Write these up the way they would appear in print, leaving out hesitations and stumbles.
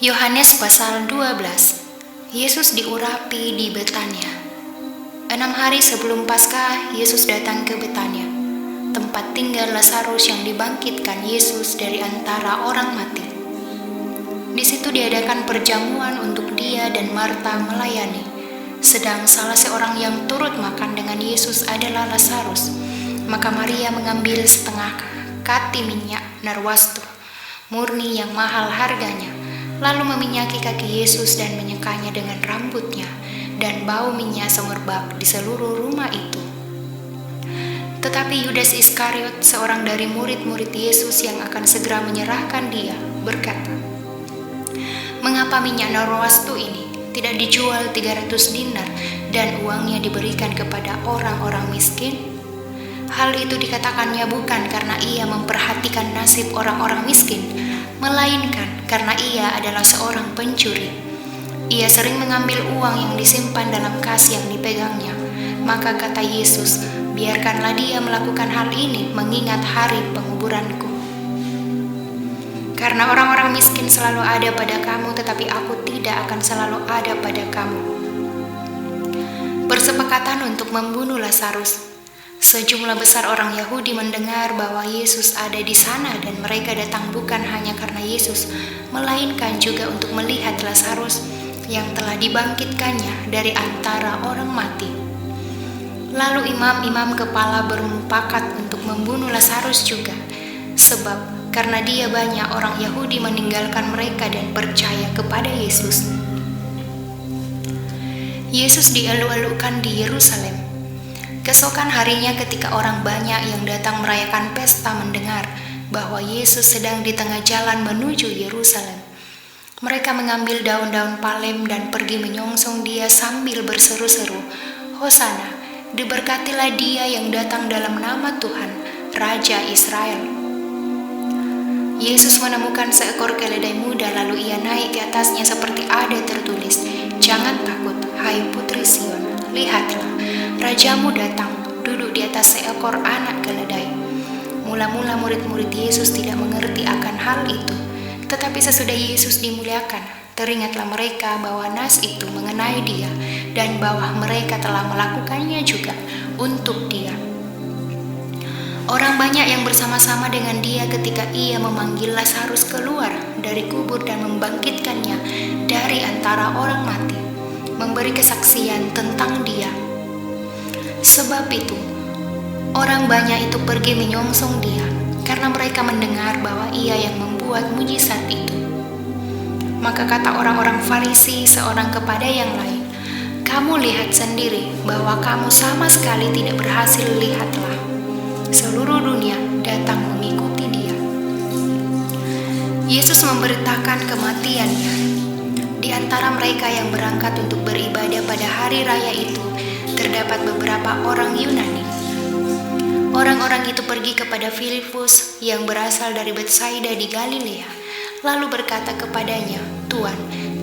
Yohanes pasal 12. Yesus diurapi di Betania. 6 hari sebelum Paskah, Yesus datang ke Betania, tempat tinggal Lazarus yang dibangkitkan Yesus dari antara orang mati. Di situ diadakan perjamuan untuk dia dan Marta melayani, sedang salah seorang yang turut makan dengan Yesus adalah Lazarus. Maka Maria mengambil setengah kati minyak narwastu murni yang mahal harganya, lalu meminyaki kaki Yesus dan menyekanya dengan rambutnya, dan bau minyak semerbak di seluruh rumah itu. Tetapi Yudas Iskariot, seorang dari murid-murid Yesus yang akan segera menyerahkan dia, berkata, "Mengapa minyak narwastu ini tidak dijual 300 dinar dan uangnya diberikan kepada orang-orang miskin?" Hal itu dikatakannya bukan karena ia memperhatikan nasib orang-orang miskin, melainkan karena ia adalah seorang pencuri. Ia sering mengambil uang yang disimpan dalam kas yang dipegangnya. Maka kata Yesus, "Biarkanlah dia melakukan hal ini mengingat hari penguburanku. Karena orang-orang miskin selalu ada pada kamu, tetapi aku tidak akan selalu ada pada kamu." Persepakatan untuk membunuh Lazarus. Sejumlah besar orang Yahudi mendengar bahwa Yesus ada di sana dan mereka datang bukan hanya karena Yesus, melainkan juga untuk melihat Lazarus yang telah dibangkitkannya dari antara orang mati. Lalu imam-imam kepala bermufakat untuk membunuh Lazarus juga, sebab karena dia banyak orang Yahudi meninggalkan mereka dan percaya kepada Yesus. Yesus dielu-elukan di Yerusalem. Keesokan harinya ketika orang banyak yang datang merayakan pesta mendengar bahwa Yesus sedang di tengah jalan menuju Yerusalem, mereka mengambil daun-daun palem dan pergi menyongsong dia sambil berseru-seru, "Hosana, diberkatilah dia yang datang dalam nama Tuhan, Raja Israel." Yesus menemukan seekor keledai muda, lalu ia naik ke atasnya seperti ada tertulis, "Jangan takut, hai putri Sion, lihatlah, Rajamu datang, duduk di atas seekor anak keledai." Mula-mula murid-murid Yesus tidak mengerti akan hal itu, tetapi sesudah Yesus dimuliakan, teringatlah mereka bahwa nas itu mengenai dia dan bahwa mereka telah melakukannya juga untuk dia. Orang banyak yang bersama-sama dengan dia ketika ia memanggil Lazarus keluar dari kubur dan membangkitkannya dari antara orang mati, memberi kesaksian tentang dia. Sebab itu, orang banyak itu pergi menyongsong dia, karena mereka mendengar bahwa ia yang membuat mujizat itu. Maka kata orang-orang Farisi seorang kepada yang lain, "Kamu lihat sendiri bahwa kamu sama sekali tidak berhasil. Lihatlah, seluruh dunia datang mengikuti dia." Yesus memberitakan kematiannya. Di antara mereka yang berangkat untuk beribadah pada hari raya itu, terdapat beberapa orang Yunani. Orang-orang itu pergi kepada Filipus yang berasal dari Betsaida di Galilea, lalu berkata kepadanya, "Tuan,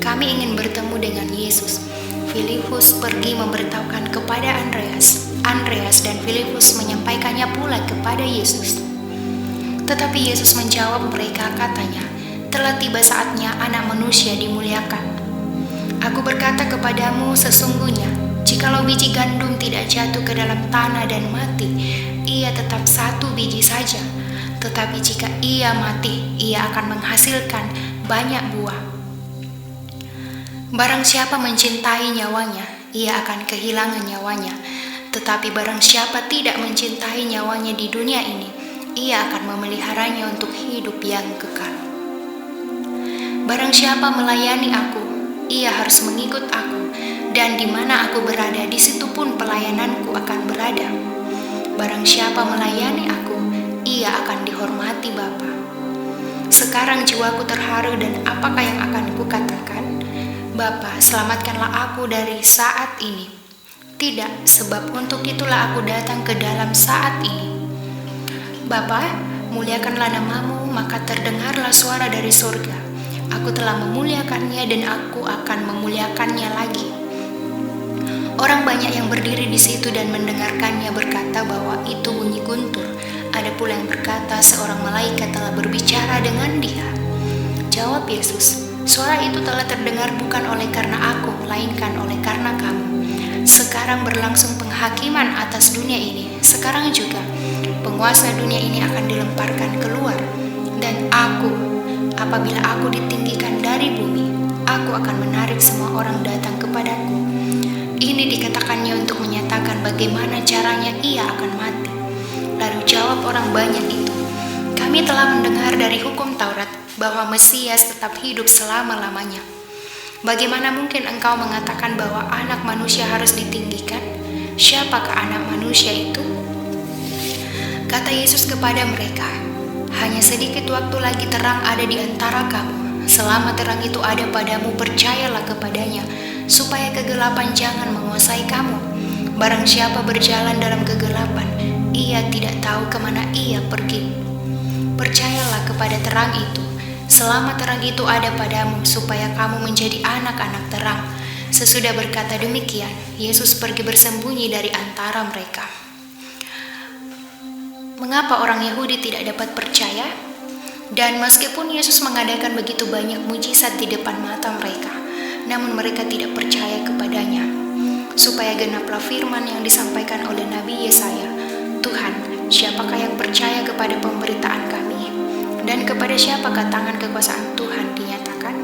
kami ingin bertemu dengan Yesus." Filipus pergi memberitahukan kepada Andreas. Andreas dan Filipus menyampaikannya pula kepada Yesus. Tetapi Yesus menjawab mereka, katanya, "Telah tiba saatnya Anak Manusia dimuliakan. Aku berkata kepadamu, sesungguhnya, jikalau biji gandum tidak jatuh ke dalam tanah dan mati, ia tetap satu biji saja. Tetapi jika ia mati, ia akan menghasilkan banyak buah. Barang siapa mencintai nyawanya, ia akan kehilangan nyawanya. Tetapi barang siapa tidak mencintai nyawanya di dunia ini, ia akan memeliharanya untuk hidup yang kekal. Barang siapa melayani aku, ia harus mengikut aku, dan di mana aku berada, di situ pun pelayananku akan berada. Barang siapa melayani aku, ia akan dihormati Bapa. Sekarang jiwaku terharu, dan apakah yang akan kukatakan? Bapa, selamatkanlah aku dari saat ini. Tidak, sebab untuk itulah aku datang ke dalam saat ini. Bapa, muliakanlah namamu." Maka terdengarlah suara dari surga, "Aku telah memuliakannya dan aku akan memuliakannya lagi." Orang banyak yang berdiri di situ dan mendengarkannya berkata bahwa itu bunyi guntur. Ada pula yang berkata seorang malaikat telah berbicara dengan dia. Jawab Yesus, Suara itu telah terdengar bukan oleh karena aku, melainkan oleh karena kamu. Sekarang berlangsung penghakiman atas dunia ini. Sekarang juga penguasa dunia ini akan dilemparkan keluar. Dan apabila aku ditinggikan dari bumi, aku akan menarik semua orang datang kepadaku. Ini dikatakannya untuk menyatakan bagaimana caranya ia akan mati. Lalu jawab orang banyak itu, kami telah mendengar dari hukum Taurat bahwa Mesias tetap hidup selama-lamanya. Bagaimana mungkin engkau mengatakan bahwa anak manusia harus ditinggikan? Siapakah anak manusia itu? Kata Yesus kepada mereka, hanya sedikit waktu lagi terang ada di antara kamu. Selama terang itu ada padamu, percayalah kepadanya, supaya kegelapan jangan menguasai kamu. Barang siapa berjalan dalam kegelapan, ia tidak tahu kemana ia pergi. Percayalah kepada terang itu, selama terang itu ada padamu, supaya kamu menjadi anak-anak terang. Sesudah berkata demikian, Yesus pergi bersembunyi dari antara mereka. Mengapa orang Yahudi tidak dapat percaya? Dan meskipun Yesus mengadakan begitu banyak mujizat di depan mata mereka, namun mereka tidak percaya kepadanya. Supaya genaplah firman yang disampaikan oleh Nabi Yesaya, Tuhan, siapakah yang percaya kepada pemberitaan kami? Dan kepada siapakah tangan kekuasaan Tuhan dinyatakan?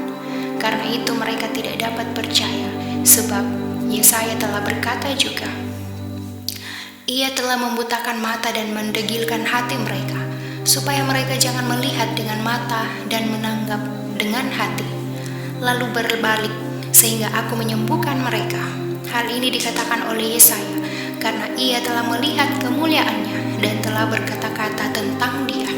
Karena itu mereka tidak dapat percaya, sebab Yesaya telah berkata juga, Ia telah membutakan mata dan mendegilkan hati mereka, supaya mereka jangan melihat dengan mata dan menanggap dengan hati, lalu berbalik sehingga aku menyembuhkan mereka. Hal ini dikatakan oleh Yesaya, karena ia telah melihat kemuliaannya dan telah berkata-kata tentang dia.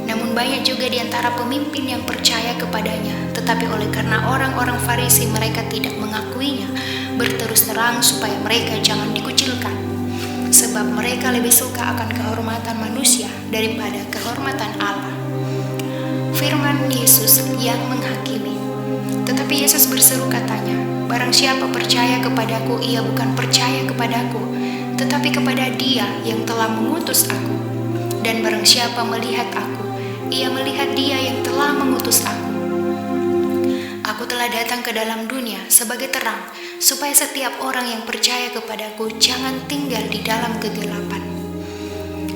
Namun banyak juga di antara pemimpin yang percaya kepadanya, tetapi oleh karena orang-orang Farisi mereka tidak mengakuinya berterus terang supaya mereka jangan dikucilkan. Sebab mereka lebih suka akan kehormatan manusia daripada kehormatan Allah. Firman Yesus yang menghakimi. Tetapi Yesus berseru katanya, barang siapa percaya kepadaku, ia bukan percaya kepadaku, tetapi kepada Dia yang telah mengutus aku. Dan barang siapa melihat aku, ia melihat Dia yang telah mengutus aku. Aku telah datang ke dalam dunia sebagai terang, supaya setiap orang yang percaya kepadaku jangan tinggal di dalam kegelapan.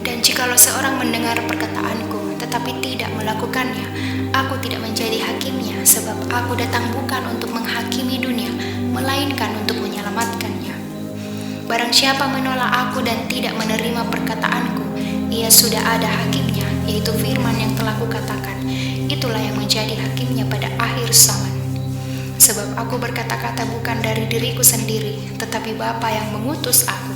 Dan jikalau seorang mendengar perkataanku, tetapi tidak melakukannya, aku tidak menjadi hakimnya, sebab aku datang bukan untuk menghakimi dunia, melainkan untuk menyelamatkannya. Barang siapa menolak aku dan tidak menerima perkataanku, ia sudah ada hakimnya, yaitu firman yang telah kukatakan. Itulah yang menjadi hakimnya pada akhir zaman. Sebab aku berkata-kata bukan dari diriku sendiri, tetapi Bapa yang mengutus aku.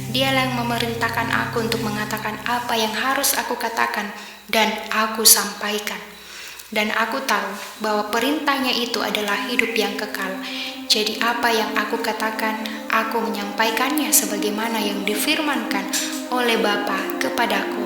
Dialah yang memerintahkan aku untuk mengatakan apa yang harus aku katakan dan aku sampaikan. Dan aku tahu bahwa perintahnya itu adalah hidup yang kekal. Jadi apa yang aku katakan, aku menyampaikannya sebagaimana yang difirmankan oleh Bapa kepadaku.